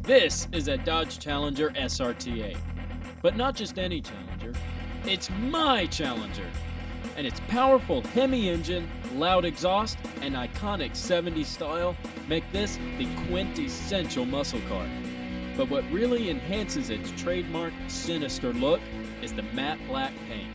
This is a Dodge Challenger SRT8. But not just any Challenger, it's my Challenger. And its powerful Hemi engine, loud exhaust, and iconic 70s style make this the quintessential muscle car. But what really enhances its trademark sinister look is the matte black paint.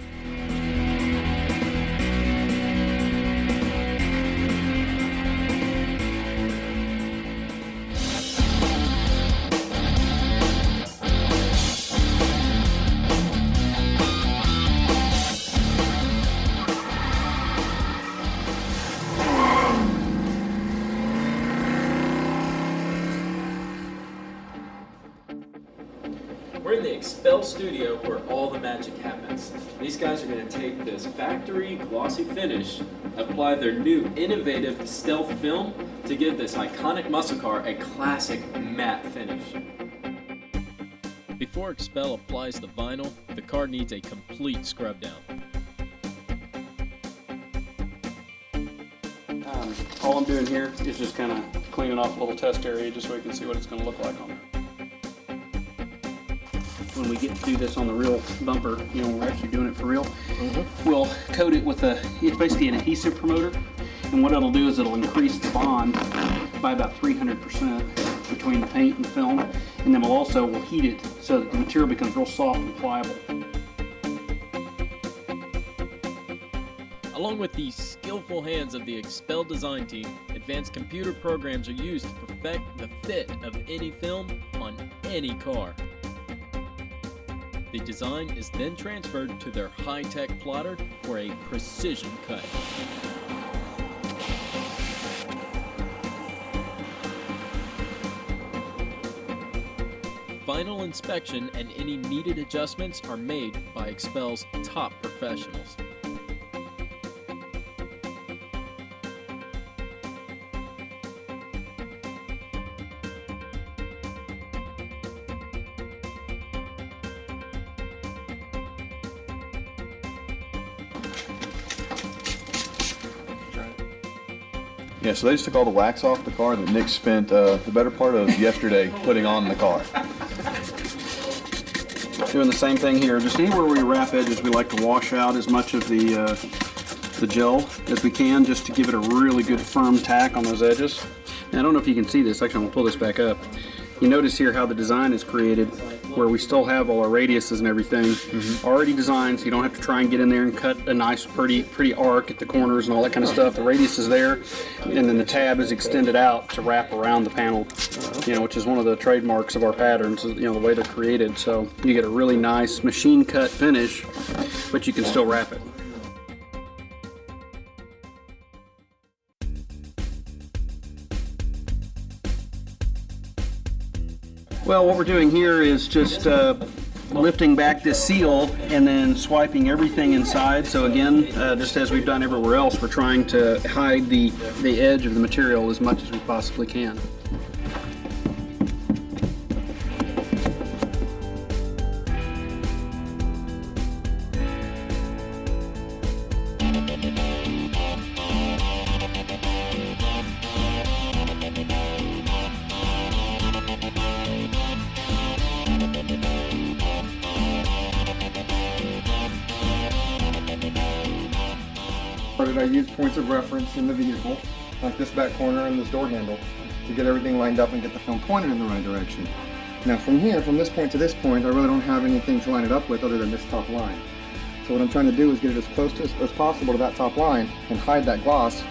We're in the Xpel studio where all the magic happens. These guys are going to take this factory glossy finish, apply their new innovative stealth film to give this iconic muscle car a classic matte finish. Before Xpel applies the vinyl, the car needs a complete scrub down. All I'm doing here is just kind of cleaning off a little test area just so we can see what it's going to look like on there. When we get to do this on the real bumper, when we're actually doing it for real, we'll coat it with it's basically an adhesive promoter, and what it'll do is it'll increase the bond by about 300% between the paint and the film, and then we'll heat it so that the material becomes real soft and pliable. Along with the skillful hands of the Xpel design team, advanced computer programs are used to perfect the fit of any film on any car. The design is then transferred to their high-tech plotter for a precision cut. Final inspection and any needed adjustments are made by Xpel's top professionals. Yeah, so they just took all the wax off the car that Nick spent the better part of yesterday putting on the car. Doing the same thing here. Just anywhere where we wrap edges, we like to wash out as much of the gel as we can, just to give it a really good firm tack on those edges. Now, I don't know if you can see this. Actually, I'm going to pull this back up. You notice here how the design is created, where we still have all our radiuses and everything already designed, so you don't have to try and get in there and cut a nice pretty arc at the corners and all that kind of stuff. The radius is there, and then the tab is extended out to wrap around the panel, which is one of the trademarks of our patterns, the way they're created. So you get a really nice machine cut finish, but you can still wrap it. Well, what we're doing here is just lifting back this seal and then swiping everything inside. So again, just as we've done everywhere else, we're trying to hide the edge of the material as much as we possibly can. I use points of reference in the vehicle, like this back corner and this door handle, to get everything lined up and get the film pointed in the right direction. Now from here, from this point to this point, I really don't have anything to line it up with other than this top line. So what I'm trying to do is get it as close as possible to that top line and hide that gloss,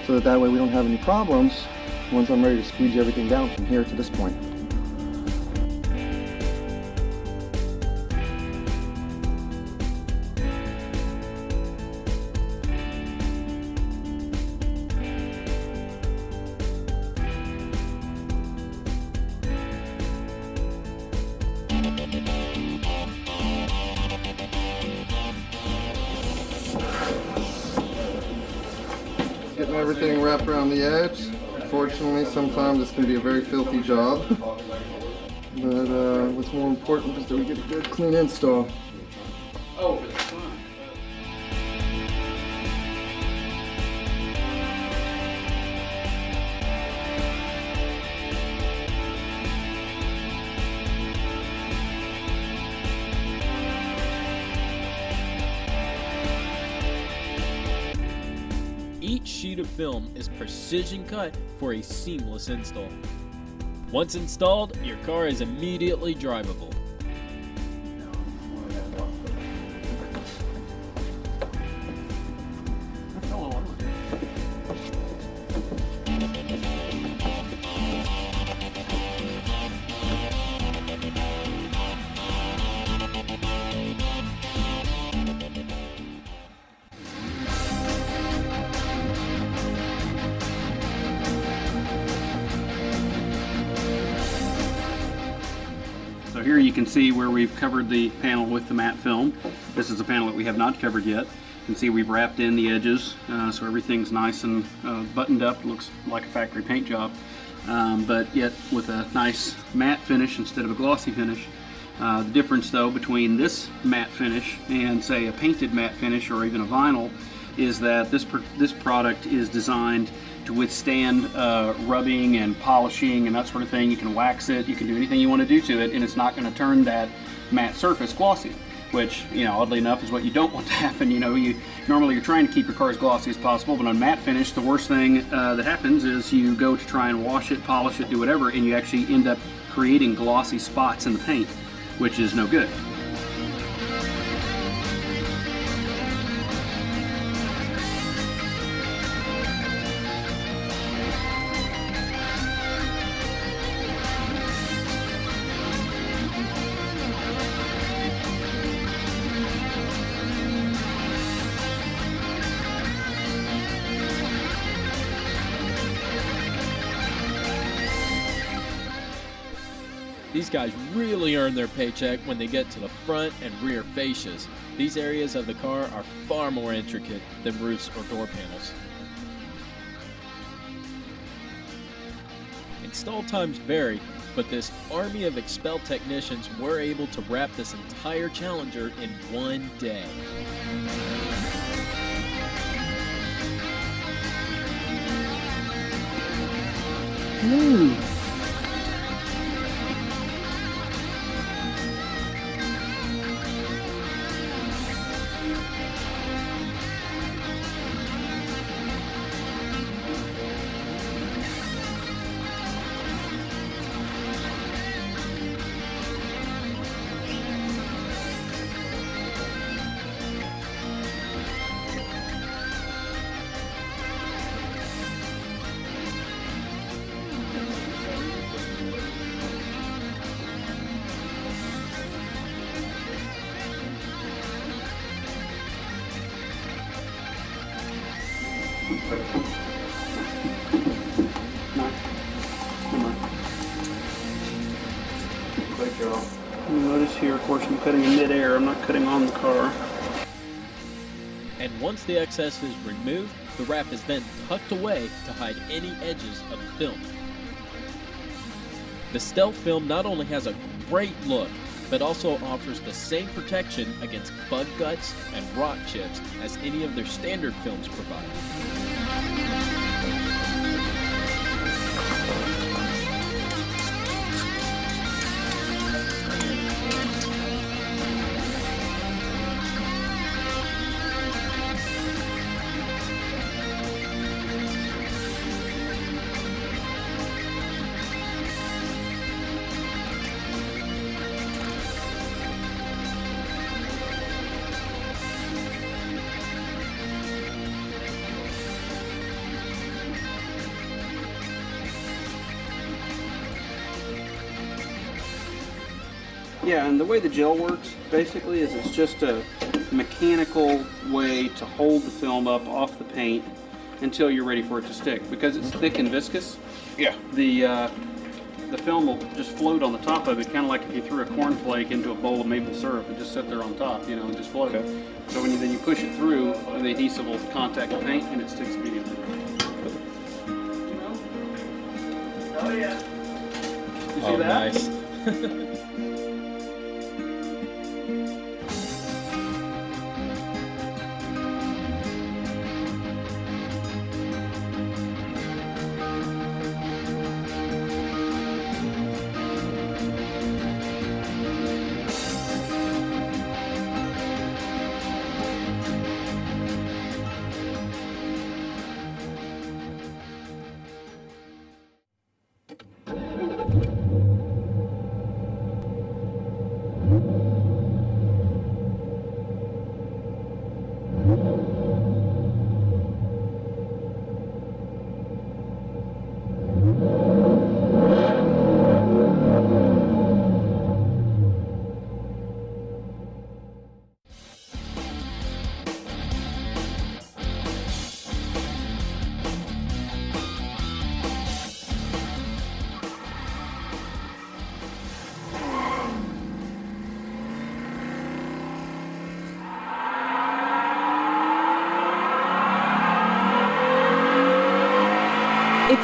so that way we don't have any problems once I'm ready to squeegee everything down from here to this point. Getting everything wrapped around the edge. Unfortunately, sometimes this can be a very filthy job. But what's more important is that we get a good, clean install. Oh, it's fine. film is precision cut for a seamless install. Once installed, your car is immediately drivable. So here you can see where we've covered the panel with the matte film. This is a panel that we have not covered yet. You can see we've wrapped in the edges, so everything's nice and buttoned up. Looks like a factory paint job, but yet with a nice matte finish instead of a glossy finish. The difference though between this matte finish and say a painted matte finish or even a vinyl is that this product is designed to withstand rubbing and polishing and that sort of thing. You can wax it, you can do anything you want to do to it, and it's not going to turn that matte surface glossy, which, you know, oddly enough is what you don't want to happen. You know, normally you're trying to keep your car as glossy as possible, but on matte finish, the worst thing that happens is you go to try and wash it, polish it, do whatever, and you actually end up creating glossy spots in the paint, which is no good. These guys really earn their paycheck when they get to the front and rear fascias. These areas of the car are far more intricate than roofs or door panels. Install times vary, but this army of Xpel technicians were able to wrap this entire Challenger in one day. Great job. Notice here, of course, I'm cutting in mid-air. I'm not cutting on the car. And once the excess is removed, the wrap is then tucked away to hide any edges of the film. The Stealth film not only has a great look, but also offers the same protection against bug guts and rock chips as any of their standard films provide. Yeah, and the way the gel works basically is it's just a mechanical way to hold the film up off the paint until you're ready for it to stick. Because it's thick and viscous, Yeah. the film will just float on the top of it, kind of like if you threw a cornflake into a bowl of maple syrup and just sit there on top, you know, and just float. Okay. So when you push it through, the adhesive will contact the paint and it sticks immediately. Oh yeah. You see that? Nice.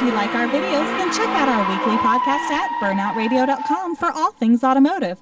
you like our videos, then check out our weekly podcast at burnoutradio.com for all things automotive.